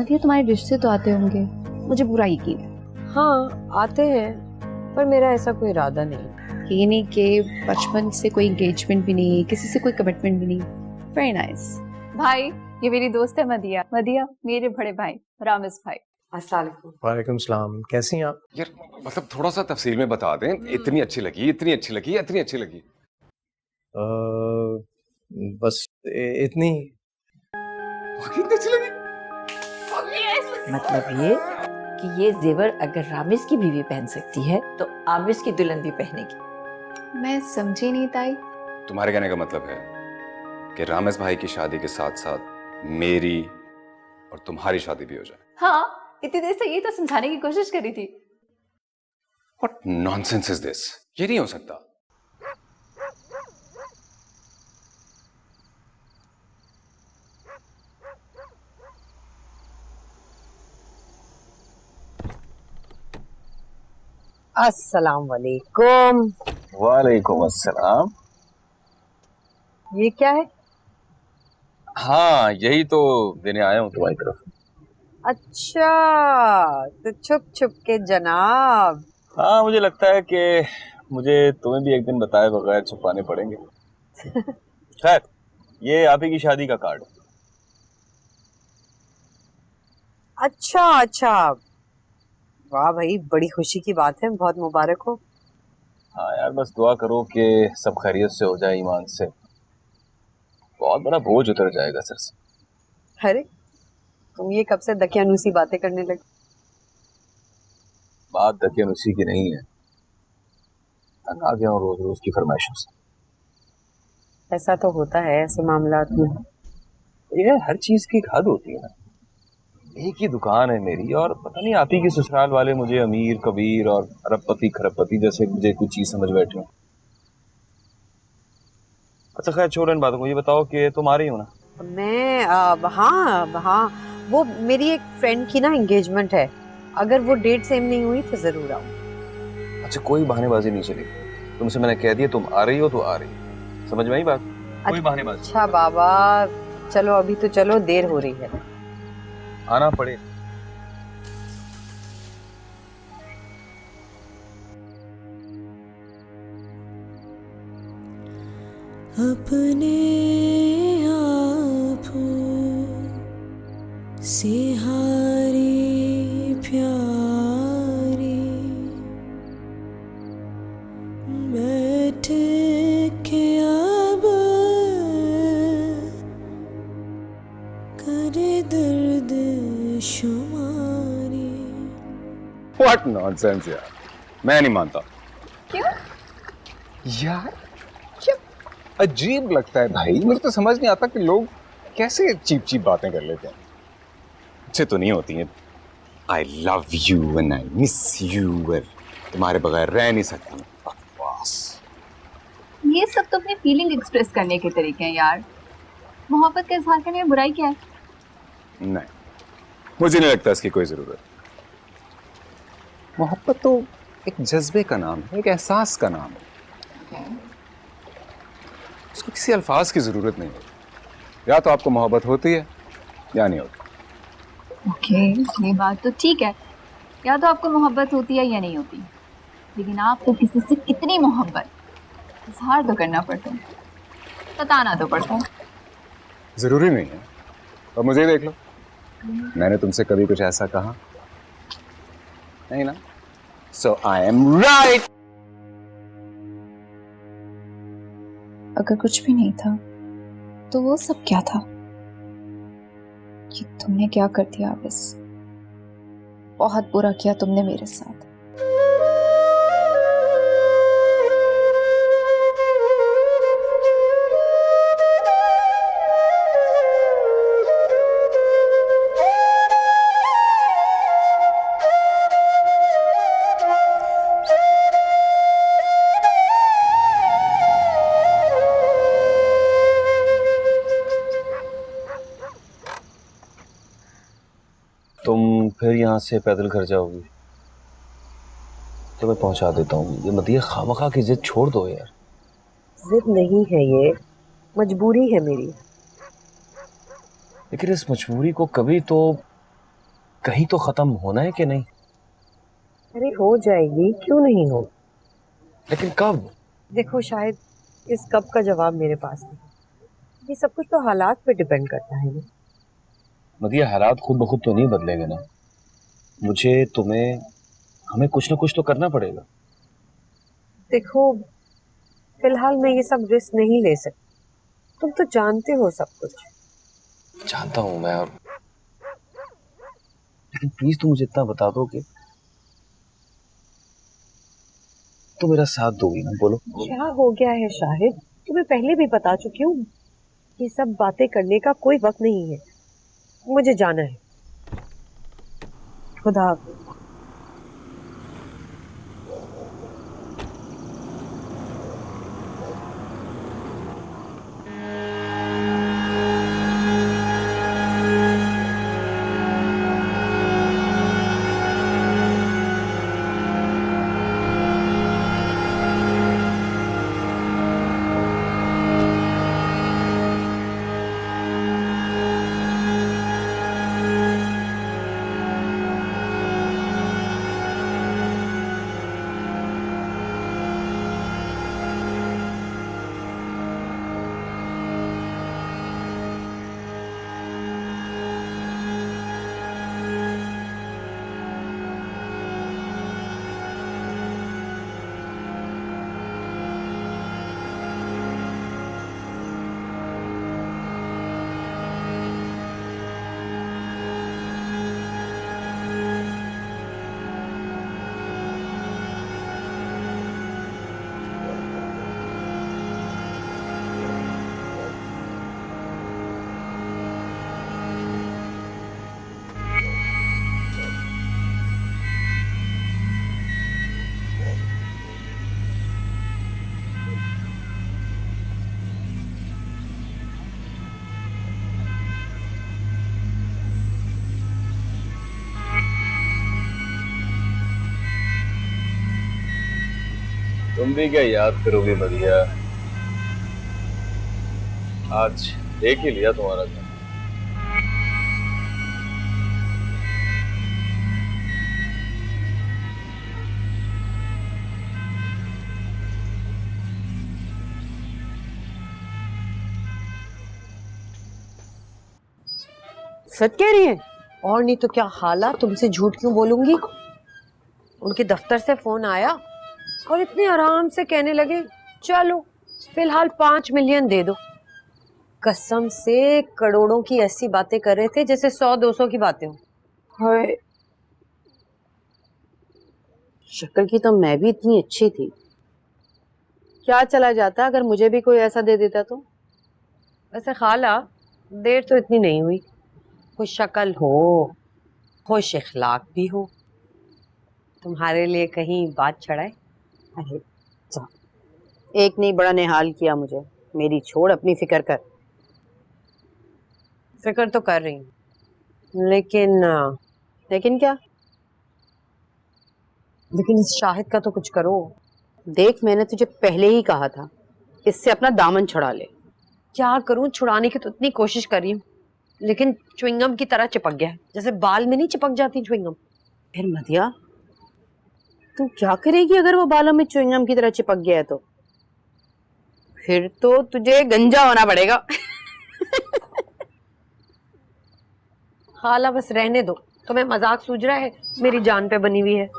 नादिया तुम्हारे रिश्ते तो आते होंगे, मुझे बुरा यकीन है। हाँ आते हैं, पर मेरा ऐसा कोई इरादा नहीं। ये नहीं कि बचपन से कोई एंगेजमेंट भी नहीं, किसी से कोई कमिटमेंट भी नहीं। Very nice. भाई ये मेरी दोस्त है मदिया। मदिया मेरे बड़े भाई रामिस भाई। अस्सलाम वालेकुम। वालेकुम सलाम, कैसी हैं आप? यार मतलब थोड़ा सा तफसील में बता दें। इतनी अच्छी लगी, इतनी अच्छी लगी, इतनी अच्छी लगी। बस इतनी। बाकी इतनी अच्छी लगी। मतलब ये कि ये जेवर अगर रामिस की बीवी पहन सकती है तो आमिस की दुल्हन भी पहनेगी। मैं समझी नहीं ताई। तुम्हारे कहने का मतलब है कि रामेश भाई की शादी के साथ साथ मेरी और तुम्हारी शादी भी हो जाए। हाँ, इतनी देर से ये तो समझाने की कोशिश करी थी। What nonsense is this? ये नहीं हो सकता। अस्सलाम वालेकुम। वालेकुम अस्सलाम। ये क्या है? हाँ यही तो देने आया हूँ तुम्हारी तरफ। अच्छा, तो छुप छुप के जनाब। हाँ मुझे लगता है कि मुझे तुम्हें भी एक दिन बताए बगैर छुपाने पड़ेंगे। खैर ये आप ही की शादी का कार्ड। अच्छा अच्छा, वाह भाई, बड़ी खुशी की बात है, बहुत मुबारक हो। हाँ यार बस दुआ करो कि सब खैरियत से हो जाए, ईमान से। बहुत बड़ा बोझ उतर जाएगा सर से। अरे तुम ये कब से दकियानूसी बातें करने लगे? बात दकियानुसी की नहीं है, तंग आ गया हूँ रोज रोज की फरमाइशों से। ऐसा तो होता है ऐसे मामलात में। ये हर चीज की एक हद होती है ना। एक ही दुकान है मेरी और पता नहीं आप ही के ससुराल वाले मुझे अमीर कबीर और अरबपति खरबपति जैसे मुझे कोई चीज समझ बैठे हो। अच्छा खैर छोड़ो इन बातों को, ये बताओ कि तुम आ रही हो ना? मैं हाँ हाँ, वो मेरी एक फ्रेंड की ना एंगेजमेंट है, अगर वो डेट सेम नहीं हुई तो जरूर आऊँ। अच्छा कोई बहानेबाजी नहीं चलेगी, तुमसे मैंने कह दिया तुम आ रही हो तो आ रही हो, समझ में आई बात? कोई बहानेबाजी। अच्छा बाबा, चलो अभी तो चलो, देर हो रही है। आना पड़े। अपने आपो से हारी प्यारी बैठ के अब करे दर्द शुमारी। What nonsense यार, मैं नहीं मानता। क्यों? यार क्या अजीब लगता है भाई, मुझे तो समझ नहीं आता कि लोग कैसे चीप चीप बातें कर लेते हैं। अच्छे तो नहीं होती हैं। I love you and I miss you और तुम्हारे बगैर रह नहीं सकती। बकवास। ये सब तो अपनी फीलिंग एक्सप्रेस करने के तरीके हैं यार। मोहब्बत का इजहार करने में बुराई क्या है? नहीं, मुझे नहीं लगता इसकी कोई जरूरत। मोहब्बत तो एक जज्बे का नाम है, एक एहसास का नाम है। उसको किसी अल्फाज की जरूरत नहीं होती। या तो आपको मोहब्बत होती है या नहीं होती। ओके, ये बात तो ठीक है, या तो आपको मोहब्बत होती है या नहीं होती, लेकिन आपको किसी से कितनी मोहब्बत इजहार तो करना पड़ता है, बताना तो पड़ता है। जरूरी नहीं है। और मुझे ही देख लो, मैंने तुमसे कभी कुछ ऐसा कहा नहीं ना। सो आई एम राइट। अगर कुछ भी नहीं था तो वो सब क्या था? कि तुमने क्या कर दिया आबिस, बहुत बुरा किया तुमने मेरे साथ। तुम फिर यहाँ से पैदल घर जाओगी तो मैं पहुंचा देता हूँ। ये मदिया खामखा की जिद छोड़ दो यार। जिद नहीं है, ये मजबूरी है मेरी। लेकिन इस मजबूरी को कभी तो कहीं तो खत्म होना है कि नहीं? अरे हो जाएगी, क्यों नहीं हो। लेकिन कब? देखो शायद इस कब का जवाब मेरे पास नहीं, ये सब कुछ तो हालात पे डिपेंड करता है ना। मदिया, हालात खुद ब खुद तो नहीं बदलेंगे ना। मुझे, तुम्हें, हमें कुछ ना कुछ तो करना पड़ेगा। देखो फिलहाल मैं ये सब रिस्क नहीं ले सकती, तुम तो जानते हो सब कुछ। जानता हूं मैं, और लेकिन प्लीज तुम मुझे इतना बता दो कि तो मेरा साथ दोगी ना? बोलो। क्या हो गया है शाहिद, तुम्हें पहले भी बता चुकी हूँ, ये सब बातें करने का कोई वक्त नहीं है, मुझे जाना है। खुदा हाफिज। तुम भी क्या याद करोगे मदिया? आज देख ही लिया तुम्हारा घर। सच कह रही है? और नहीं तो क्या, खाला तुमसे झूठ क्यों बोलूंगी। उनके दफ्तर से फोन आया और इतने आराम से कहने लगे चलो फिलहाल 5 मिलियन दे दो। कसम से करोड़ों की ऐसी बातें कर रहे थे जैसे 100-200 की बातें हो। हाय, शक्ल की तो मैं भी इतनी अच्छी थी, क्या चला जाता अगर मुझे भी कोई ऐसा दे देता तो। वैसे खाला देर तो इतनी नहीं हुई, खुश शक्ल हो, खुश इखलाक भी हो, तुम्हारे लिए कहीं बात चढ़ाए। अरे जा, एक नहीं बड़ा निहाल किया मुझे, मेरी छोड़, अपनी फिक्र कर। फिक्र तो कर रही हूँ, लेकिन क्या? लेकिन इस शाहिद का तो कुछ करो। देख, मैंने तुझे पहले ही कहा था, इससे अपना दामन छुड़ा ले। क्या करूं, छुड़ाने की तो इतनी कोशिश कर रही हूँ, लेकिन च्युइंगम की तरह चिपक गया है, जैसे बाल में नहीं चिपक जाती च्युइंगम। फिर मदिया, तू क्या करेगी अगर वो बालों में च्युइंगम की तरह चिपक गया है तो? फिर तो तुझे गंजा होना पड़ेगा। खाला बस रहने दो, तुम्हें मजाक सूझ रहा है, मेरी जान पे बनी हुई है।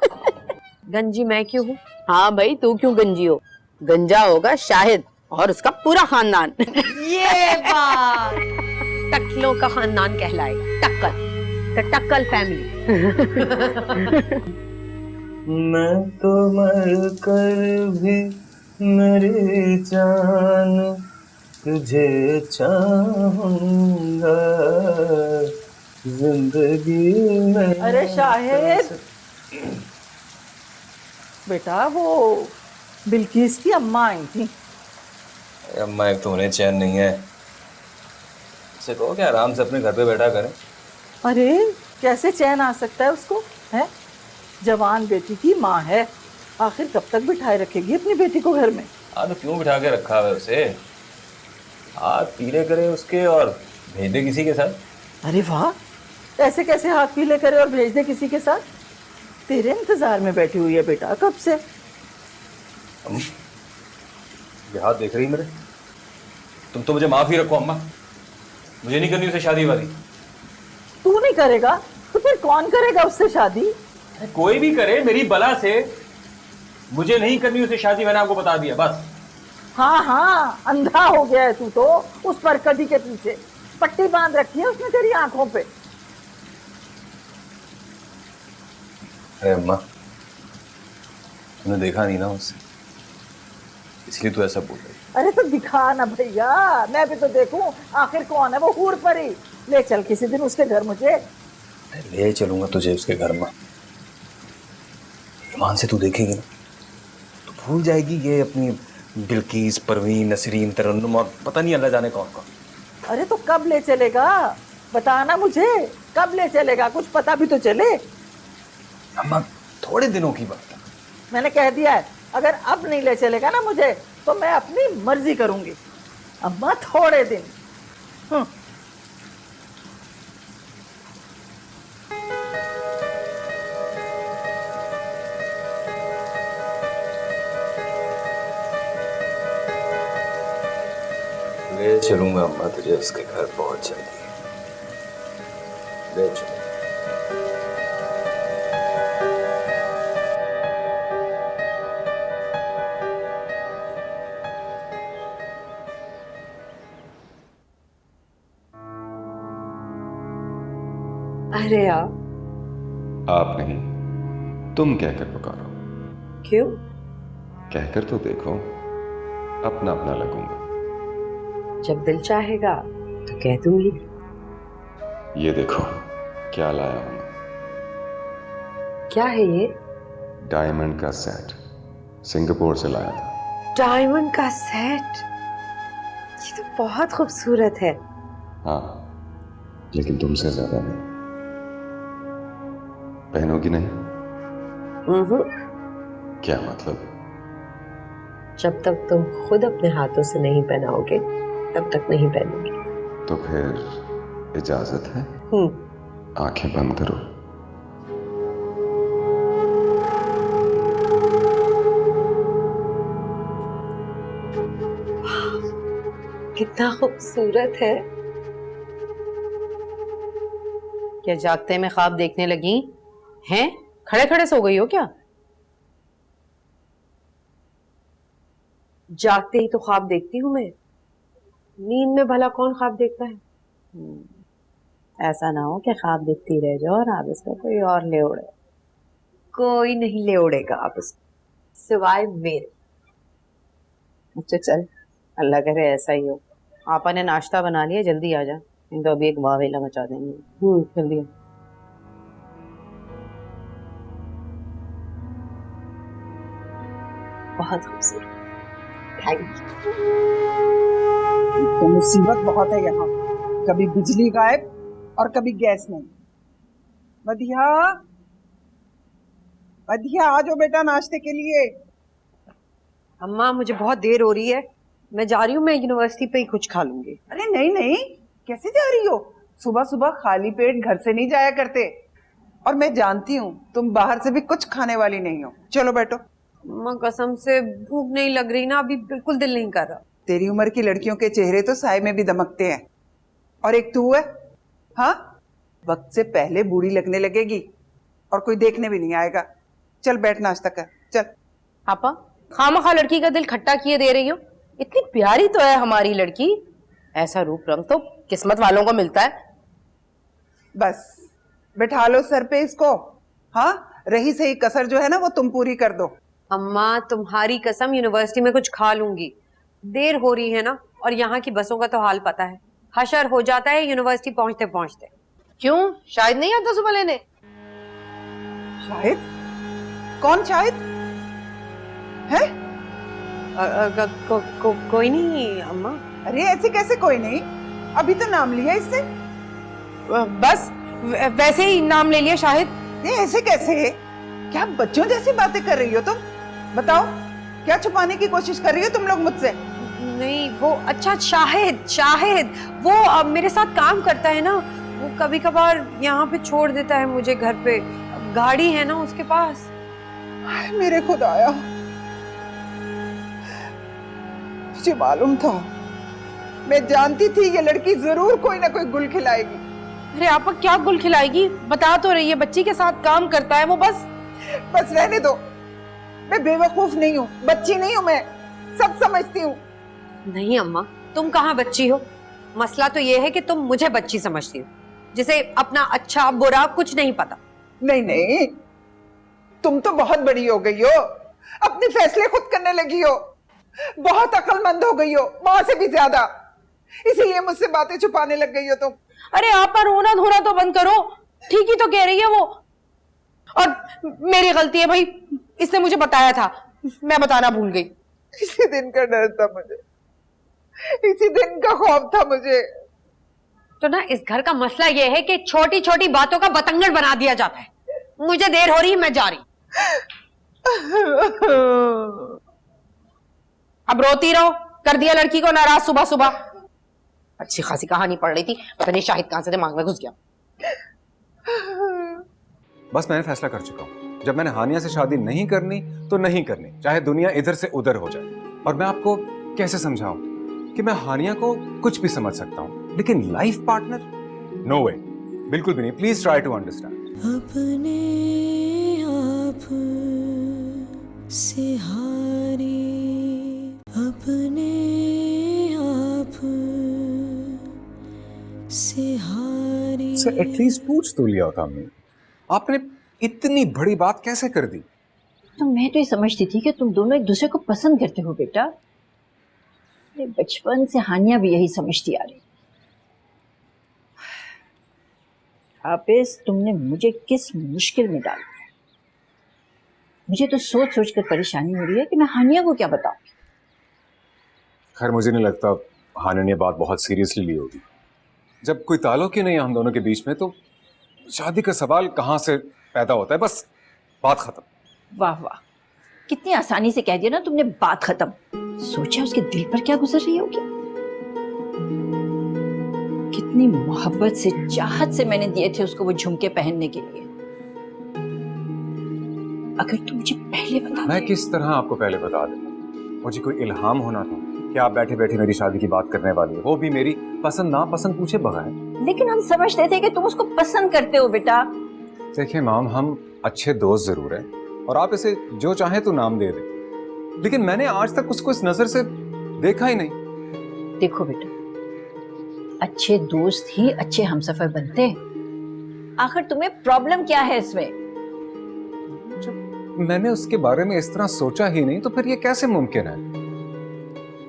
गंजी मैं क्यों हूँ? हाँ भाई, तू क्यों गंजी हो? गंजा होगा शाहिद और उसका पूरा खानदान। ये बात टक्कलों का खानदान कहलाएगा, टक्कल, द टक्कल फैमिली। मैं तो मर कर भी मेरी जान तुझे चाहूंगा जिंदगी में। अरे शाहिद, बेटा वो बिल्किस की अम्मा आई थी। अम्मा, एक तो उन्हें चैन नहीं है, इसे कहो कि आराम से अपने घर पे बैठा करें। अरे कैसे चैन आ सकता है उसको, है? जवान बेटी की माँ है, आखिर कब तक बिठाए रखेगी अपनी बेटी को घर में? हाँ तो क्यों बिठा के रखा है उसे? हाथ पीले करे उसके और भेज दे किसी के साथ। अरे वाह, ऐसे कैसे हाथ पीले करे और भेज दे किसी के साथ? तेरे इंतजार में बैठी हुई है बेटा कब से। ये हाथ देख रही मेरे? तुम तो मुझे माफ ही रखो अम्मा, मुझे नहीं करनी उसे शादी वादी। तू नहीं करेगा तो फिर कौन करेगा उससे शादी? कोई भी करे, मेरी बला से। मुझे नहीं करनी उसे शादी, मैंने आपको बता दिया बस। हाँ हाँ, अंधा हो गया है तू तो उस पर कदी के पीछे पट्टी बांध रखी है उसने तेरी आंखों पे। अरे अम्मा, तुमने देखा नहीं ना उससे, इसलिए तू ऐसा बोल रही। अरे तो दिखा ना भैया, मैं भी तो देखूं आखिर कौन है वो हूर परी। ले चल किसी दिन उसके घर मुझे। ले चलूंगा तुझे उसके घर में, ईमान से तू देखेगी ना तो भूल जाएगी ये अपनी बिल्किस, परवीन, नसरीन, तरन्नुम और पता नहीं अल्लाह जाने कौन कौन। अरे तो कब ले चलेगा बताना मुझे, कब ले चलेगा कुछ पता भी तो चले। अम्मा थोड़े दिनों की बात है। मैंने कह दिया है अगर अब नहीं ले चलेगा ना मुझे तो मैं अपनी मर्जी करूंगी। अम्मा थोड़े दिन। ले चलूंगा अम्मा तुझे उसके घर बहुत जल्दी, ले चलूंगा। अरे यार, आप नहीं, तुम कहकर पुकारो। क्यों? कहकर तो देखो, अपना अपना लगूंगा। जब दिल चाहेगा तो कह दूंगी। ये देखो क्या लाया हूं मैं। क्या है ये? डायमंड का सेट, सिंगापुर से लाया था। डायमंड का सेट? ये तो बहुत खूबसूरत है। हाँ, लेकिन तुमसे ज्यादा नहीं। पहनोगी नहीं? क्या मतलब? जब तक तुम खुद अपने हाथों से नहीं पहनाओगे तब तक नहीं पहनूंगी। तो फिर इजाजत है? आंखें बंद करो। कितना खूबसूरत है। क्या जागते में ख्वाब देखने लगी हैं? खड़े खड़े सो गई हो क्या? जागते ही तो ख्वाब देखती हूँ मैं, नींद में भला कौन ख्वाब देखता है? ऐसा ना हो कि ख्वाब देखती रह जाओ और आप इसका कोई और ले उड़े। कोई नहीं ले उड़ेगा आप इसको, सिवाय मेरे। अच्छा चल, अल्लाह करे ऐसा ही हो। आपा ने नाश्ता बना लिया, जल्दी आ जा, नहीं तो अभी एक वावेला मचा देंगे। जल्दी आ। बहुत खूबसूरत, थैंक यू। तो मुसीबत बहुत है यहाँ, कभी बिजली गायब और कभी गैस नहीं। बधिया, बधिया आ जाओ बेटा नाश्ते के लिए। अम्मा मुझे बहुत देर हो रही है, मैं जा रही हूँ, मैं यूनिवर्सिटी पे ही कुछ खा लूंगी। अरे नहीं नहीं, कैसे जा रही हो? सुबह सुबह खाली पेट घर से नहीं जाया करते, और मैं जानती हूँ तुम बाहर से भी कुछ खाने वाली नहीं हो। चलो बैठो। अम्मा कसम से भूख नहीं लग रही ना, अभी बिल्कुल दिल नहीं कर रहा। तेरी उम्र की लड़कियों के चेहरे तो साय में भी दमकते हैं, और एक तू है, हाँ वक्त से पहले बूढ़ी लगने लगेगी और कोई देखने भी नहीं आएगा। चल बैठ नाश्ता कर, चल। आपा खामखा लड़की का दिल खट्टा किए दे रही हो? इतनी प्यारी तो है हमारी लड़की, ऐसा रूप रंग तो किस्मत वालों को मिलता है। बस बैठा लो सर पे इसको। हाँ, रही सही कसर जो है ना वो तुम पूरी कर दो। अम्मा तुम्हारी कसम, यूनिवर्सिटी में कुछ खा लूंगी। देर हो रही है ना, और यहाँ की बसों का तो हाल पता है, हशर हो जाता है यूनिवर्सिटी पहुंचते पहुंचते। क्यों, शायद नहीं आता सुबह लेने? शाहिद? कौन शाहिद है? कोई नहीं अम्मा। अरे ऐसे कैसे कोई नहीं, अभी तो नाम लिया इससे। बस वैसे ही नाम ले लिया शाहिद। ये ऐसे कैसे? क्या बच्चों जैसी बातें कर रही हो तुम? बताओ क्या छुपाने की कोशिश कर रही हो तुम लोग मुझसे? नहीं वो, अच्छा शाहिद, शाहिद वो मेरे साथ काम करता है ना, वो कभी कभार यहाँ पे छोड़ देता है मुझे घर पे, गाड़ी है ना उसके पास। हाय मेरे खुदाया, मुझे मालूम था, मैं जानती थी ये लड़की जरूर कोई ना कोई गुल खिलाएगी। अरे आपा क्या गुल खिलाएगी, बता तो रही है, बच्ची के साथ काम करता है वो। बस रहने दो, मैं बेवकूफ नहीं हूँ, बच्ची नहीं हूँ, मैं सब समझती हूँ। नहीं अम्मा, तुम कहाँ बच्ची हो? मसला तो ये है कि तुम मुझे बच्ची समझती हो, जिसे अपना अच्छा बुरा कुछ नहीं पता। नहीं नहीं, तुम तो बहुत बड़ी हो गई हो, अपने फैसले खुद करने लगी हो, बहुत अक्लमंद हो गई हो, माँ से भी ज्यादा, इसीलिए मुझसे बातें छुपाने लग गई हो तुम। अरे आपा रोना धोना तो बंद करो, ठीक ही तो कह रही है वो। और मेरी गलती है भाई, इसने मुझे बताया था, मैं बताना भूल गई। इसी दिन का डर था मुझे, इसी दिन का खौफ था मुझे। तो ना इस घर का मसला ये है कि छोटी छोटी बातों का बतंगड़ बना दिया जाता है। मुझे देर हो रही है, मैं जा रही। अब रोती रहो, कर दिया लड़की को नाराज सुबह सुबह। अच्छी खासी कहानी पढ़ रही थी, पता नहीं शाहिद कहां से दिमाग में घुस गया। बस मैंने फैसला कर चुका हूँ, जब मैंने हानिया से शादी नहीं करनी तो नहीं करनी, चाहे दुनिया इधर से उधर हो जाए। और मैं आपको कैसे समझाऊं कि मैं हानिया को कुछ भी समझ सकता हूं, लेकिन लाइफ पार्टनर नो वे, बिल्कुल भी नहीं। Please try to understand. अपने आप से हारी, अपने आप से हारी। सर एटलीस्ट पूछ तो लिया होता हमने, आपने इतनी बड़ी बात कैसे कर दी? तो मैं तो ये समझती थी कि तुम दोनों एक दूसरे को पसंद करते हो बेटा। बचपन से हानिया भी यही समझती आ रही। हाफिज, तुमने मुझे किस मुश्किल में डाल दिया। मुझे तो सोच सोच कर परेशानी हो रही है कि मैं हानिया को क्या बताऊं। खैर मुझे नहीं लगता हानिया ने बात बहुत सीरियसली ली होगी। जब कोई ताल्लुक ही नहीं है हम दोनों के बीच में, तो शादी का सवाल कहां से पैदा होता है? बस बात खत्म। वाह वाह, कितनी आसानी से कह दिया ना तुमने, बात खत्म। सोचा उसके दिल पर क्या गुजर रही होगी। कितनी मोहब्बत से, चाहत से मैंने दिए थे उसको वो झुमके पहनने के लिए। अगर तुम मुझे पहले बता। मैं किस तरह आपको पहले बता देता? मुझे कोई इल्हाम होना था कि आप बैठे बैठे मेरी शादी की बात करने वाली है, वो भी मेरी पसंद नापसंद पूछे बगैर। लेकिन हम समझते थे कि तुम उसको पसंद करते हो बेटा। देखिए माम, हम अच्छे दोस्त जरूर हैं और आप इसे जो चाहे तो नाम दे दें, लेकिन मैंने आज तक उसको इस नजर से देखा ही नहीं। देखो बेटा, अच्छे दोस्त ही अच्छे हमसफर बनते हैं। आखिर तुम्हें प्रॉब्लम क्या है इसमें? जब मैंने उसके बारे में इस तरह सोचा ही नहीं तो फिर ये कैसे मुमकिन है?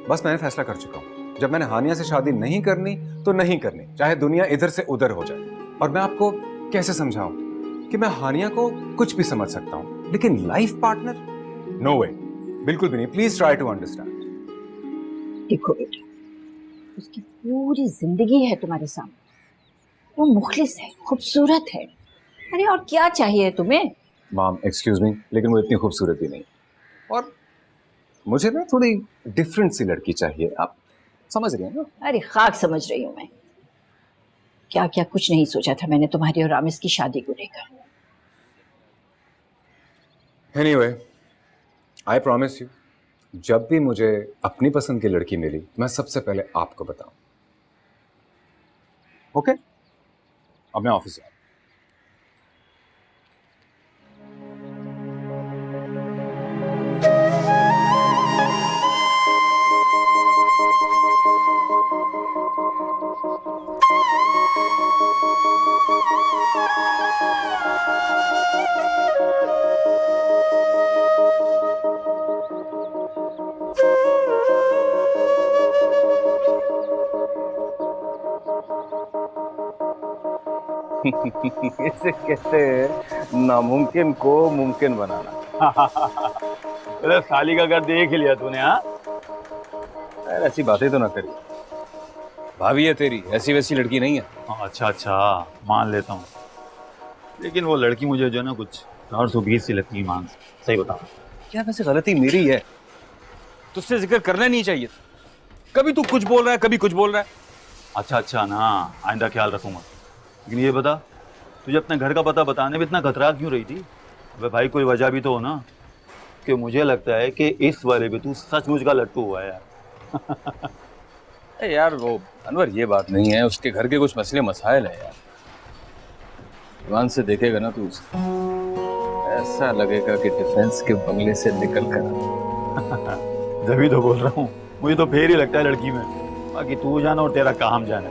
बस मैंने फैसला कर चुका हूँ, जब मैंने हानिया से शादी नहीं करनी तो नहीं करनी, चाहे दुनिया इधर से उधर हो जाए। और मैं आपको कैसे समझाऊं कि मैं हानिया को कुछ भी समझ सकता हूं, लेकिन लाइफ पार्टनर नो वे, बिल्कुल भी नहीं। Please try to understand. देखो बेटा, उसकी पूरी जिंदगी है तुम्हारे सामने, वो मुखलिस है, खूबसूरत है। अरे और क्या चाहिए तुम्हें? माम एक्सक्यूज मी, लेकिन वो इतनी खूबसूरत भी नहीं, और मुझे ना थोड़ी डिफरेंट सी लड़की चाहिए। आप समझ रही हैं ना? अरे खाक समझ रही हूँ मैं। क्या क्या कुछ नहीं सोचा था मैंने तुम्हारी और रामिस की शादी को लेकर। एनीवे, आई प्रॉमिस यू, जब भी मुझे अपनी पसंद की लड़की मिली मैं सबसे पहले आपको बताऊं। ओके? अब मैं ऑफिस जाऊं। इसे कहते हैं नामुमकिन को मुमकिन बनाना। अरे साली का घर देख ही लिया तूने? हाँ, ऐसी बातें तो ना करी। भाभी है तेरी, ऐसी वैसी लड़की नहीं है। अच्छा अच्छा, मान लेता हूँ, लेकिन वो लड़की मुझे जो है ना कुछ 420 सी लगती है ईमान से। सही बताओ क्या? वैसे गलती मेरी है, तुझसे जिक्र करना नहीं चाहिए। कभी तू कुछ बोल रहा है, कभी कुछ बोल रहा है। अच्छा अच्छा ना, आइंदा ख्याल रखूंगा। लेकिन ये बता, तुझे अपने घर का पता बताने में इतना कतरा क्यों रही थी? अबे भाई कोई वजह भी तो हो ना, कि मुझे लगता है कि इस वाले पे तू सचमुच का लट्टू हुआ है यार। अरे यार वो अनवर, ये बात नहीं है, उसके घर के कुछ मसले मसाइल है यार। ईमान से देखेगा ना तू उसे, ऐसा लगेगा कि डिफेंस के बंगले से निकल कर। जभी तो बोल रहा हूँ, मुझे तो फेर ही लगता है लड़की में, बाकी तू जाना और तेरा काम जाना।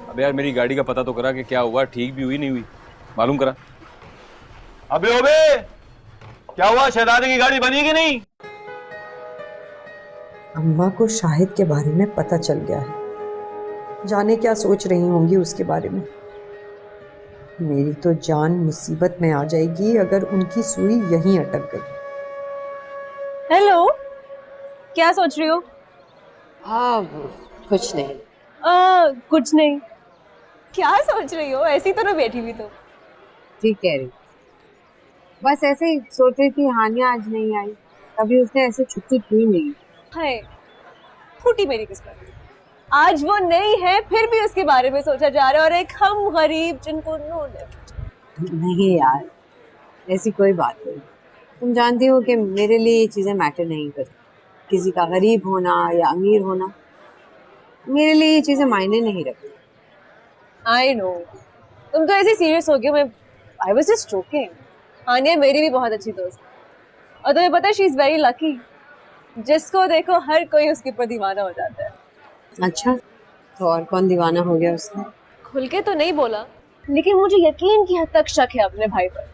अब यार मेरी गाड़ी का पता तो करा कि क्या हुआ, ठीक भी हुई नहीं हुई, मालूम करा। अबे ओबे, क्या हुआ, शहजादे की गाड़ी बनी कि नहीं? अम्मा को शाहिद के बारे में पता चल गया है, जाने क्या सोच रही होंगी उसके बारे में। मेरी तो जान मुसीबत में आ जाएगी अगर उनकी सुई यहीं अटक गई। हेलो, क्या सोच रही हो? कुछ नहीं। कुछ नहीं। क्या सोच रही हो? ऐसी तो ना बैठी हुई तो। ठीक कह रही, बस ऐसे ही सोच रही थी हानिया आज नहीं आई, कभी उसने ऐसे छुट्टी की नहीं। हाय, फूटी मेरी किस्मत। आज वो नहीं है, फिर भी उसके बारे में सोचा जा रहा है, और एक हम गरीब जिनको नो लिफ्ट। नहीं यार, ऐसी कोई बात नहीं। तुम जानती हो कि मेरे लिए ये चीज़ें मैटर नहीं करती, किसी का गरीब होना या अमीर होना, मेरे लिए ये चीज़ें मायने नहीं रखती। आई नो, तुम तो ऐसे सीरियस हो गए। मैं आई वाज जस्ट जोकिंग। हानिया मेरी भी बहुत अच्छी दोस्त है, और तुम्हें पता है शी इज वेरी लकी। जिसको देखो हर कोई उसके ऊपर दीवाना हो जाता है। अच्छा, तो और कौन दीवाना हो गया उसका? खुल के तो नहीं बोला, लेकिन मुझे यकीन की हद तक शक है अपने भाई पर।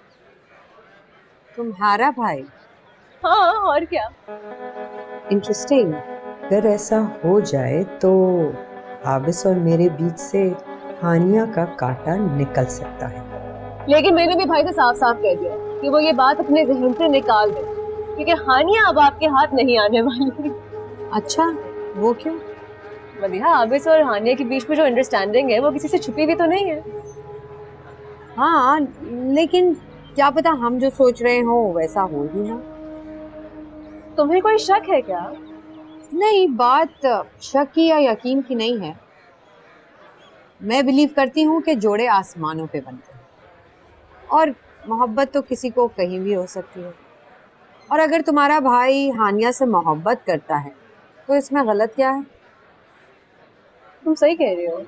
तुम्हारा भाई? हाँ, और क्या। इंटरेस्टिंग। अगर ऐसा हो जाए तो आबिस और मेरे बीच से हानिया का कांटा निकल सकता है। लेकिन मैंने भी भाई से साफ साफ कह दिया कि वो ये बात अपने जहन से निकाल दे, क्योंकि हानिया अब आपके हाथ नहीं आने वाली। अच्छा, वो क्यों? मदीहा, आबिस और हानिया के बीच में जो अंडरस्टैंडिंग है वो किसी से छुपी भी तो नहीं है। हाँ, लेकिन क्या पता हम जो सोच रहे हो वैसा हो ही ना। तुम्हें कोई शक है क्या? नहीं, बात शक की या यकीन की नहीं है। मैं बिलीव करती हूँ कि जोड़े आसमानों पे बनते हैं, और मोहब्बत तो किसी को कहीं भी हो सकती है। और अगर तुम्हारा भाई हानिया से मोहब्बत करता है तो इसमें गलत क्या है? तुम सही कह रही हो।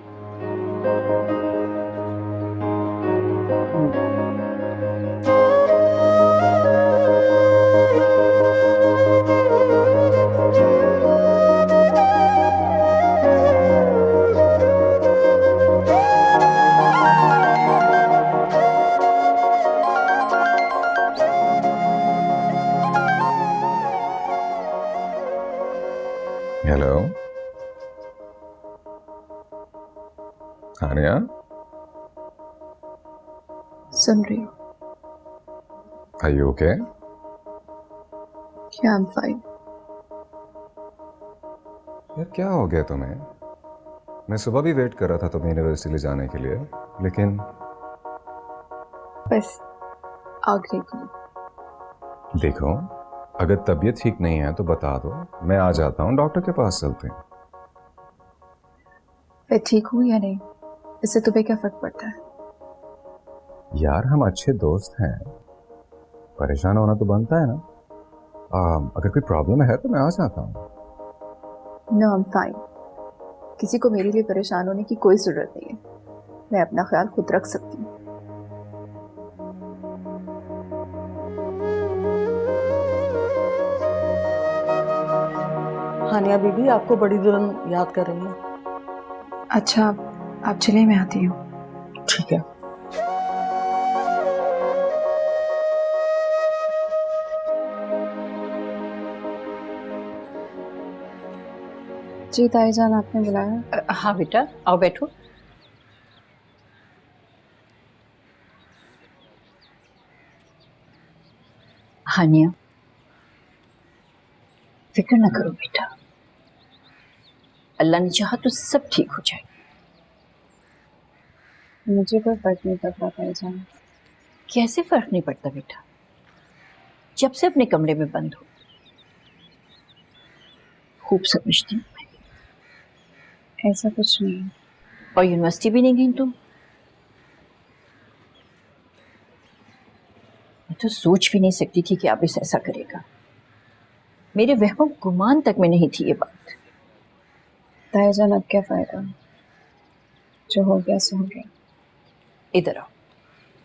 हेलो हानिया, सुन रही हूँ। Are you okay? क्या? I am fine. यार क्या हो गया तुम्हें? मैं सुबह भी वेट कर रहा था तुम्हें यूनिवर्सिटी ले जाने के लिए, लेकिन बस आखिरी को। देखो, अगर तबीयत ठीक नहीं है तो बता दो, मैं आ जाता हूँ, डॉक्टर के पास चलते हैं। मैं ठीक हूँ या नहीं, इससे तुम्हें क्या फर्क पड़ता है? यार हम अच्छे दोस्त हैं, परेशान होना तो बनता है ना। अगर कोई प्रॉब्लम है तो मैं आ जाता हूँ। No, I am fine. किसी को मेरे लिए परेशान होने की कोई जरूरत नहीं है, मैं अपना ख्याल खुद रख सकती हूँ। हानिया बीबी आपको बड़ी दुल्हन याद कर रही है। अच्छा, आप चलिए, मैं आती हूँ। ठीक है। जी ताईजान, आपने बुलाया? हाँ बेटा, आओ बैठो। हानिया, फिक्र न करो बेटा, अल्लाह ने चाहा तो सब ठीक हो जाए। मुझे कोई फर्क नहीं पड़ता ताईजान। कैसे फर्क नहीं पड़ता बेटा? जब से अपने कमरे में बंद हो, खूब समझती हूँ मैं। ऐसा कुछ नहीं है। और यूनिवर्सिटी भी नहीं गई तुम? मैं तो सोच भी नहीं सकती थी कि आप इस ऐसा करेगा। मेरे वहमो गुमान तक में नहीं थी ये बात। ताईजान अब क्या फायदा, जो हो गया सो हो गया। इधर आओ,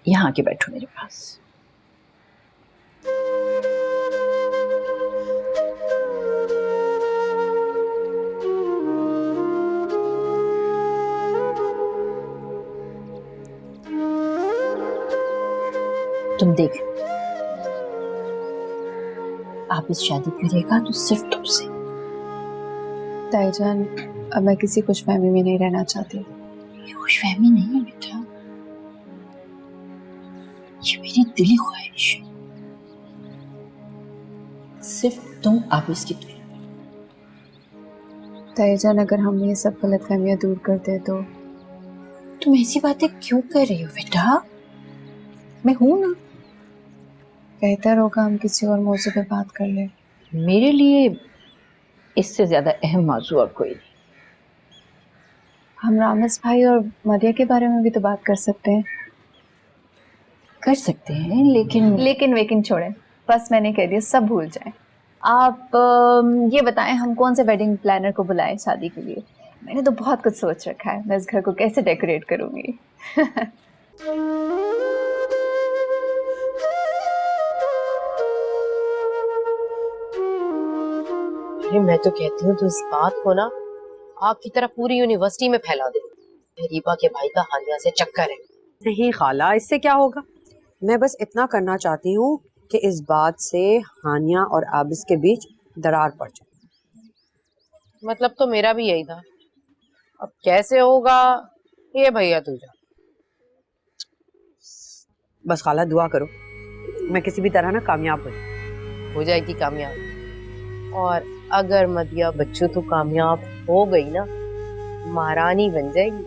यहाँ आके बैठो मेरे पास। तुम देख, आप इस शादी करेगा तो सिर्फ तुमसे। ताईजान अब मैं किसी खुशफहमी में नहीं रहना चाहती। ये खुशफहमी नहीं है बेटा, ये मेरी दिली ख्वाहिश है। सिर्फ तुम आप इसकी दुनिया। ताईजान अगर हम ये सब गलतफहमियां दूर कर दे तो। तुम ऐसी बातें क्यों कर रही हो बेटा? मैं हूं ना। बेहतर होगा हम किसी और मौजू पे बात कर ले। मेरे लिए इससे ज्यादा अहम मौजू और कोई नहीं। हम रामेश भाई और मदिया के बारे में भी तो बात कर सकते हैं। कर सकते हैं, लेकिन छोड़ें, बस मैंने कह दिया, सब भूल जाएं। आप ये बताएं हम कौन से वेडिंग प्लानर को बुलाएं शादी के लिए? मैंने तो बहुत कुछ सोच रखा है, मैं इस घर को कैसे डेकोरेट करूंगी। मैं तो कहती हूँ तो इस बात को ना आग की तरह पूरी यूनिवर्सिटी में फैला दे। रीबा के भाई का हानिया से चक्कर है। नहीं खाला, इससे क्या होगा? मैं बस इतना करना चाहती हूँ कि इस बात से हानिया और आबिस के बीच दरार पड़ जाए। मतलब तो मेरा भी यही था। अब कैसे होगा ये भैया तुझा। बस खाला दुआ करो, मैं किसी भी तरह ना कामयाब हो जाएगी कामयाब। और अगर मदिया बच्चों तो कामयाब हो गई ना, महारानी बन जाएगी।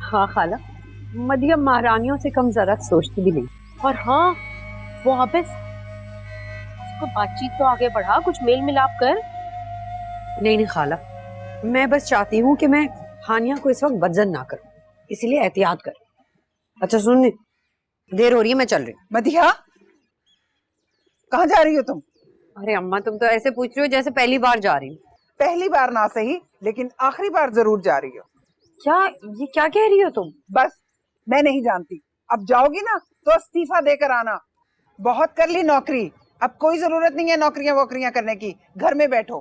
हाँ खाला, मदिया महारानियों से कम जरा सोचती भी नहीं। और हाँ, वो आबिस, उसको बातचीत तो आगे बढ़ा, कुछ मेल मिलाप कर। नहीं खाला, मैं बस चाहती हूँ कि मैं हानिया को इस वक्त बदजन ना करूँ, इसीलिए एहतियात कर। अच्छा सुन, देर हो रही है, मैं चल रही हूँ। मदिया, कहाँ जा रही हो तुम? अरे अम्मा, तुम तो ऐसे पूछ रही हो जैसे पहली बार जा रही हूँ। पहली बार ना सही, लेकिन आखिरी बार जरूर जा रही हो। ये क्या कह रही हो तुम? बस मैं नहीं जानती, अब जाओगी ना तो इस्तीफा देकर आना। बहुत कर ली नौकरी, अब कोई जरूरत नहीं है नौकरियां वोकरियां करने की, घर में बैठो।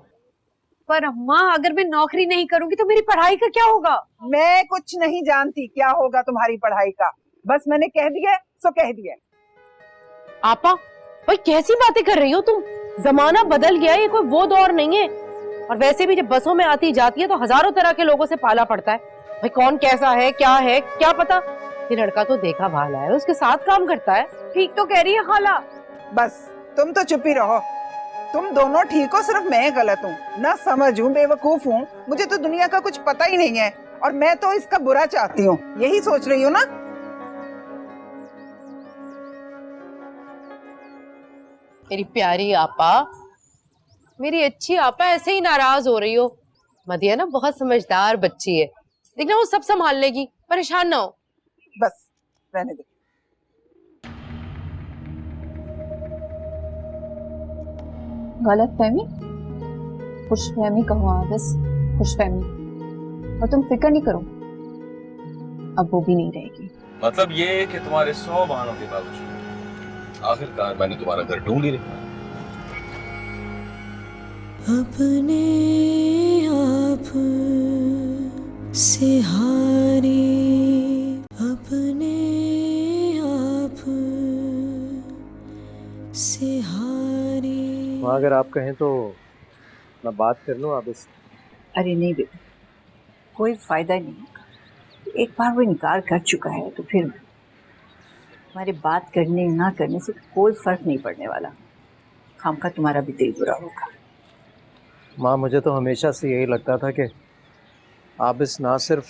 पर अम्मा, अगर मैं नौकरी नहीं करूंगी तो मेरी पढ़ाई का क्या होगा? मैं कुछ नहीं जानती क्या होगा तुम्हारी पढ़ाई का, बस मैंने कह दिया सो कह दिया। आपा, भाई कैसी बातें कर रही हो तुम? जमाना बदल गया है, ये कोई वो दौर नहीं है। और वैसे भी जब बसों में आती जाती है तो हजारों तरह के लोगों से पाला पड़ता है। भाई कौन कैसा है क्या पता। ये लड़का तो देखा भाला है, उसके साथ काम करता है। ठीक तो कह रही है खाला। बस तुम तो चुप ही रहो, तुम दोनों ठीक हो, सिर्फ मैं गलत हूँ, ना समझ हूँ, बेवकूफ हूँ, मुझे तो दुनिया का कुछ पता ही नहीं है और मैं तो इसका बुरा चाहती हूँ, यही सोच रही हूँ ना। मेरी प्यारी आपा, मेरी अच्छी आपा, ऐसे ही नाराज हो रही हो? मदिया ना बहुत समझदार बच्ची है, देखना वो सब संभाल लेगी, परेशान ना हो। बस रहने दो। गलतफहमी, खुशफहमी कहो आबिस, खुशफहमी। और तुम फिक्र नहीं करो, अब वो भी नहीं रहेगी। मतलब ये कि तुम्हारे 100 बहानों के बावजूद आखिरकार मैंने तुम्हारा घर ढूंढ ही लिया। अपने आप से हारी, अपने आप से हारी। वहाँ अगर आप कहें तो मैं बात कर लूँ आप इस। अरे नहीं बेटा, कोई फायदा नहीं होगा। एक बार वो इनकार कर चुका है तो फिर हमारे बात करने ना करने से कोई फर्क नहीं पड़ने वाला। खामखा तुम्हारा भी दिल बुरा होगा। माँ, मुझे तो हमेशा से यही लगता था कि आबिस ना सिर्फ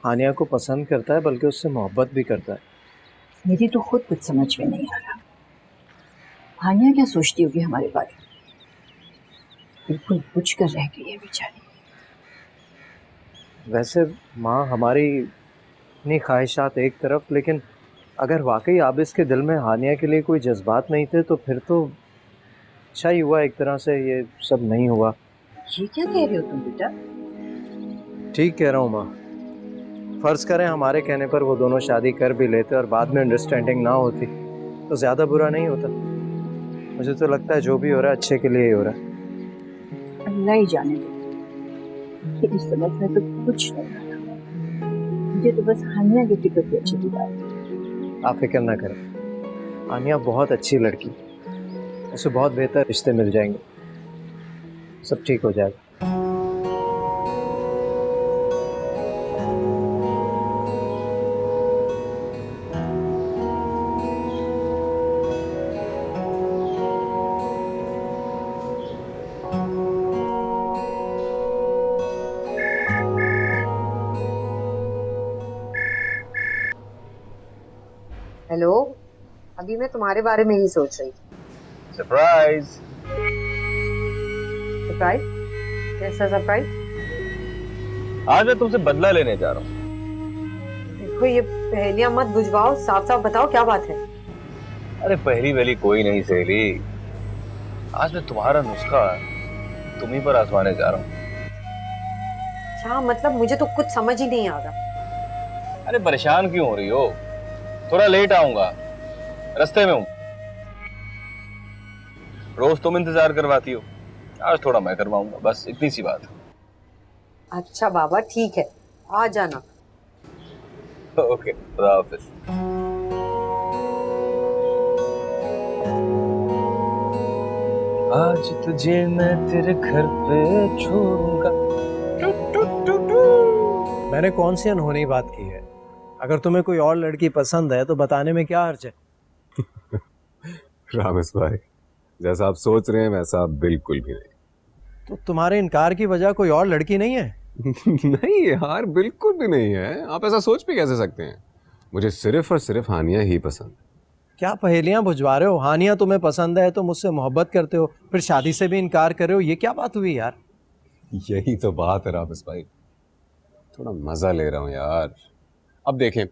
हानिया को पसंद करता है बल्कि उससे मोहब्बत भी करता है। मेरी तो खुद कुछ समझ में नहीं आ रहा। हानिया क्या सोचती होगी हमारे बारे में? बिल्कुल बुझ कर रह गई है बेचारी। वैसे माँ, हमारी इतनी ख्वाहिशात एक तरफ, लेकिन अगर वाकई आबिस के दिल में हानिया के लिए कोई जज्बात नहीं थे तो फिर तो अच्छा ही हुआ एक तरह से ये सब नहीं हुआ। ये क्या कह रहे हो तुम बेटा? ठीक कह रहा हूँ माँ। फर्ज करें हमारे कहने पर वो दोनों शादी कर भी लेते और बाद में अंडरस्टैंडिंग ना होती तो ज़्यादा बुरा नहीं होता। मुझे तो लगता है जो भी हो रहा है अच्छे के लिए ही हो रहा है। अल्लाह ही जाने दे। इस समझ में तो कुछ नहीं आता। मुझे तो बस हानिया की फिक्र की अच्छी बात है। आप फिक्र ना करें, हानिया बहुत अच्छी लड़की, उसे बहुत बेहतर रिश्ते मिल जाएंगे, सब ठीक हो जाएगा। हेलो, अभी मैं तुम्हारे बारे में ही सोच रही थी। सरप्राइज। सरप्राइज? कैसा सरप्राइज? आज मैं तुमसे बदला लेने जा रहा हूँ। देखो, ये पहेलियां मत बुझवाओ, साफ साफ बताओ क्या बात है। अरे पहली वहली कोई नहीं सहेली, आज मैं तुम्हारा नुस्खा तुम्ही पर आजमाने जा रहा हूँ। अच्छा, मतलब मुझे तो कुछ समझ ही नहीं आ रहा। अरे परेशान क्यों हो रही हो? थोड़ा लेट आऊंगा, रास्ते में हूँ। रोज तुम इंतजार करवाती हो, आज थोड़ा मैं करवाऊंगा, बस इतनी सी बात। अच्छा बाबा, ठीक है, आ जाना। ओके, खुदा हाफिज। आज तुझे मैं तेरे घर पे छोड़ूंगा। मैंने कौन सी अनहोनी बात की है? अगर तुम्हें कोई और लड़की पसंद है तो बताने में क्या हर्ज है? रामेश भाई, जैसा आप सोच रहे हैं वैसा बिल्कुल भी नहीं। तो तुम्हारे इनकार की वजह कोई और लड़की नहीं है? नहीं यार, बिल्कुल भी नहीं है। आप ऐसा सोच भी कैसे सकते हैं? मुझे सिर्फ और सिर्फ हानिया ही पसंद है। क्या पहेलियां बुझवा रहे हो? हानिया तुम्हें पसंद है तो मुझसे मोहब्बत करते हो, फिर शादी से भी इनकार कर रहे हो, ये क्या बात हुई यार? यही तो बात है रामेश भाई, थोड़ा मजा ले रहा हूँ यार। अब देखें,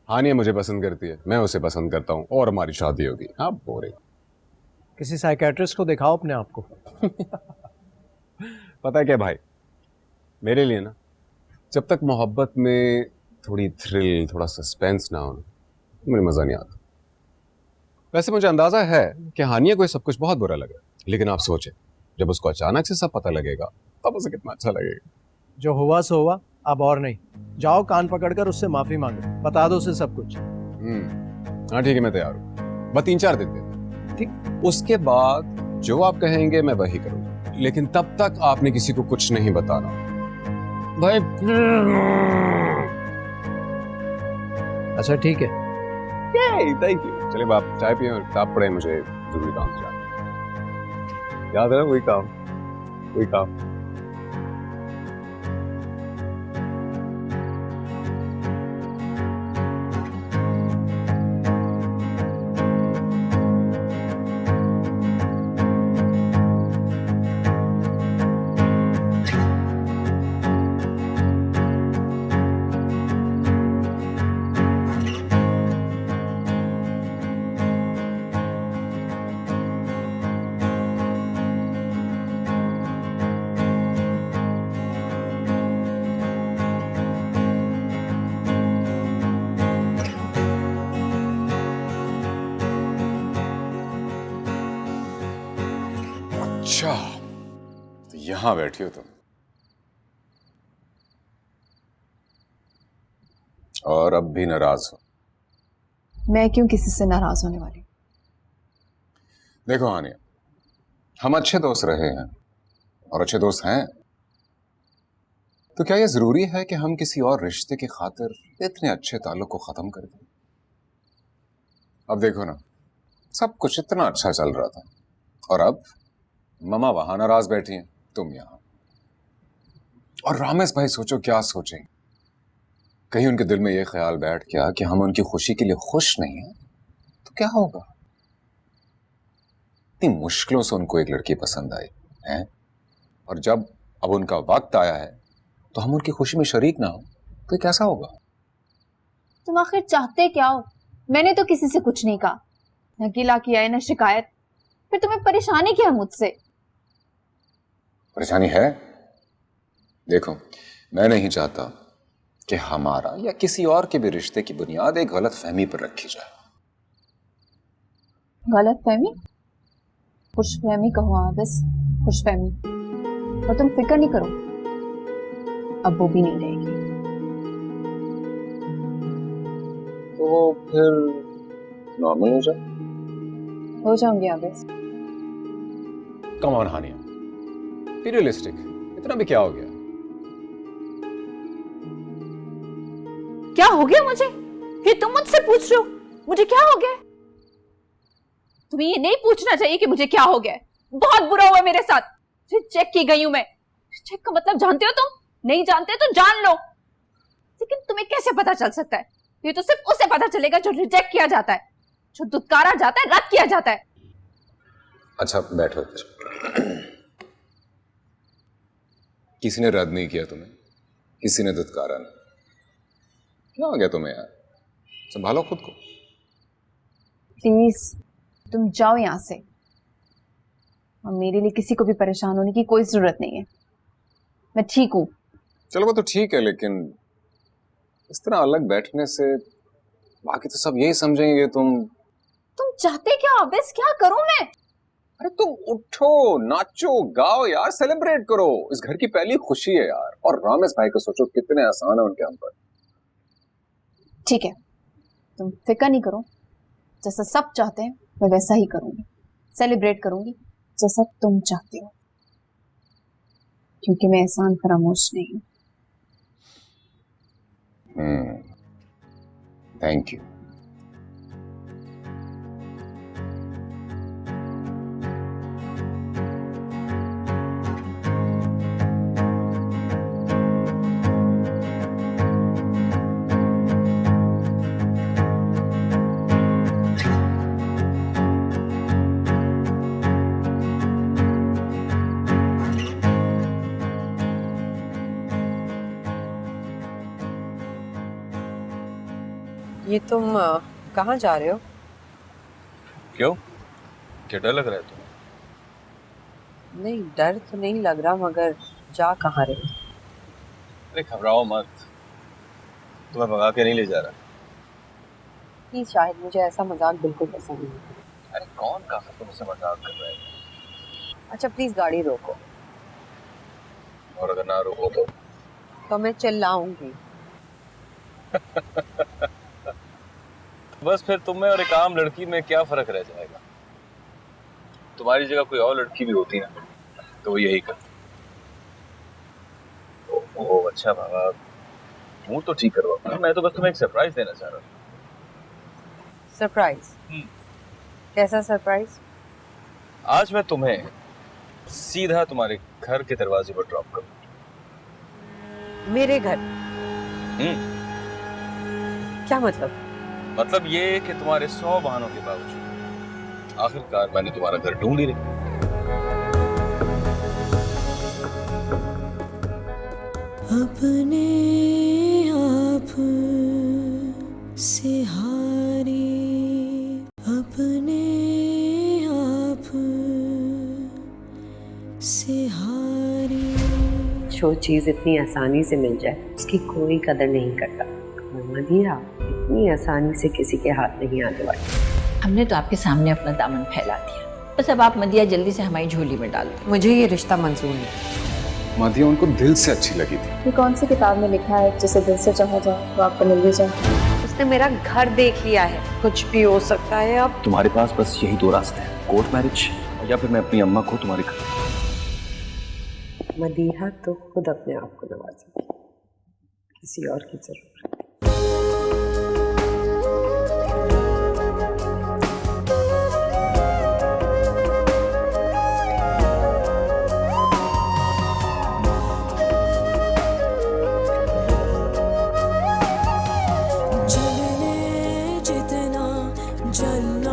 हानिया मुझे पसंद करती है, मैं उसे पसंद करता हूँ और हमारी शादी होगी। हाँ, बोरिंग। किसी साइकेट्रिस्ट को दिखाओ अपने आप को। पता है क्या भाई, मेरे लिए ना, जब तक मोहब्बत में थोड़ी थ्रिल, थोड़ा सस्पेंस ना हो ना, मुझे मजा नहीं आता। वैसे मुझे अंदाजा है कि हानिया को सब कुछ बहुत बुरा लगा, लेकिन आप सोचें, जब उसको अचानक से सब पता लगेगा तब उसे कितना अच्छा लगेगा। जो हुआ सो हुआ, अब और नहीं। जाओ कान पकड़कर उससे माफी मांगो, बता दो उसे सब कुछ। हाँ ठीक है, मैं तैयार हूँ, बस 3-4 दिन दे। ठीक, उसके बाद जो आप कहेंगे मैं वही करूँगा, लेकिन तब तक आपने किसी को कुछ नहीं बताना भाई। अच्छा ठीक है। Thank you. चलिए आप चाय पिए और किताब पढ़े, मुझे जरूरी काम से जाना। याद है ना, वही काम। अच्छा, तो यहां बैठी हो तुम, और अब भी नाराज हो? मैं क्यों किसी से नाराज होने वाली? देखो हानिया, हम अच्छे दोस्त रहे हैं और अच्छे दोस्त हैं, तो क्या यह जरूरी है कि हम किसी और रिश्ते की खातिर इतने अच्छे ताल्लुक को खत्म कर दें? अब देखो ना, सब कुछ इतना अच्छा चल रहा था और अब ममा वहां नाराज बैठी हैं, तुम यहां। और रामेश भाई सोचो क्या सोचेंगे, कहीं उनके दिल में यह ख्याल बैठ गया कि हम उनकी खुशी के लिए खुश नहीं हैं, तो क्या होगा? इतनी मुश्किलों से उनको एक लड़की पसंद आई है, और जब अब उनका वक्त आया है तो तो हम उनकी खुशी में शरीक ना हो तो ये कैसा होगा? तुम आखिर चाहते क्या हो? मैंने तो किसी से कुछ नहीं कहा, न गिला किया है न शिकायत, फिर तुम्हें परेशानी क्या है मुझसे? परेशानी है? देखो, मैं नहीं चाहता कि हमारा या किसी और के भी रिश्ते की बुनियाद एक गलत फहमी पर रखी जाए। गलत फहमी? खुश फहमी कहो आबिस, खुश फहमी। और तुम फिक्र नहीं करो, अब वो भी नहीं रहेगी। तो फिर नॉर्मल हो जाए? हो जाऊंगी Abis. Come on Hania, be realistic, इतना भी क्या हो गया? क्या हो गया मुझे? ये तुम मुझसे पूछ रहे हो मुझे क्या हो गया? तुम्हें ये नहीं पूछना चाहिए कि मुझे क्या हो गया। बहुत बुरा हुआ मेरे साथ, चेक की गई हूं मैं। चेक का मतलब जानते हो तुम? नहीं जानते तो जान लो। लेकिन तुम्हें कैसे पता चल सकता है? ये तो सिर्फ उसे पता चलेगा जो रिजेक्ट किया जाता है, जो दुत्कारा जाता है, रद्द किया जाता है। अच्छा बैठो। किसी ने रद्द नहीं किया तुम्हें, किसी ने दुत्कारा नहीं। क्या हो गया तुम्हें यार? संभालो खुद को। प्लीज तुम जाओ यहां से, और मेरे लिए किसी को भी परेशान होने की कोई जरूरत नहीं है। मैं ठीक हूं। चलो वो तो ठीक है, लेकिन इस तरह अलग बैठने से बाकी तो सब यही समझेंगे तुम चाहते क्या आबिस? क्या करूं मैं? अरे तुम उठो, नाचो, गाओ यार, सेलिब्रेट करो। इस घर की पहली खुशी है यार। और रामेश भाई को सोचो कितने आसान है उनके हम पर। ठीक है, तुम फिक्र नहीं करो, जैसा सब चाहते हैं मैं वैसा ही करूंगी। सेलिब्रेट करूंगी जैसा तुम चाहते हो, क्योंकि मैं एहसान फरामोश नहीं हूं। Thank you. ये तुम कहाँ जा रहे हो? क्यों, क्या डर लग रहा है तुम्हें? नहीं, डर तो नहीं लग रहा, मगर जा कहाँ रहे हो? अरे घबराओ मत, तुम्हें भगा के नहीं ले जा रहा। नहीं शाहिद, मुझे ऐसा मजाक बिल्कुल पसंद नहीं। अरे कौन काफिर तुमसे मजाक कर रहा है? अच्छा प्लीज गाड़ी रोको। और अगर ना रोको तो मैं चिल्लाऊंगी। बस फिर तुम में और एक आम लड़की में क्या फर्क रह जाएगा? तुम्हारी जगह कोई और लड़की भी होती ना तो वो यही करती। ओह अच्छा बाबा, मूड तो ठीक करवाऊंगा। मैं तो बस तुम्हें एक सरप्राइज देना चाह रहा हूँ। सरप्राइज? कैसा सरप्राइज? आज मैं तुम्हें सीधा तुम्हारे घर के दरवाजे पर ड्रॉप करूँ। मेरे घर? क्या मतलब? मतलब ये कि तुम्हारे 100 बहानों के बावजूद आखिरकार मैंने तुम्हारा घर ढूंढ ही लिया। अपने आप से हारी, अपने आप से हारी। जो चीज इतनी आसानी से मिल जाए उसकी कोई कदर नहीं करता। मदिया इतनी आसानी से किसी के हाथ नहीं आने वाली। हमने तो आपके सामने अपना दामन फैला दिया, बस अब आप मदिया जल्दी से हमारी झोली में डाल दो। मुझे ये रिश्ता मंजूर नहीं। मदिया उनको दिल से अच्छी लगी थी। ये कौन सी किताब में लिखा है जिसे दिल से चाहा जाए तो आपको मिल भी जाए? उसने मेरा घर देख लिया है, कुछ भी हो सकता है। अब तुम्हारे पास बस यही 2 रास्ते हैं, कोर्ट मैरिज या फिर मैं अपनी अम्मा को तुम्हारे घर। मदीहा तो खुद अपने आप को नवाजेगी, किसी और की जरूरत। जलने जितना जलना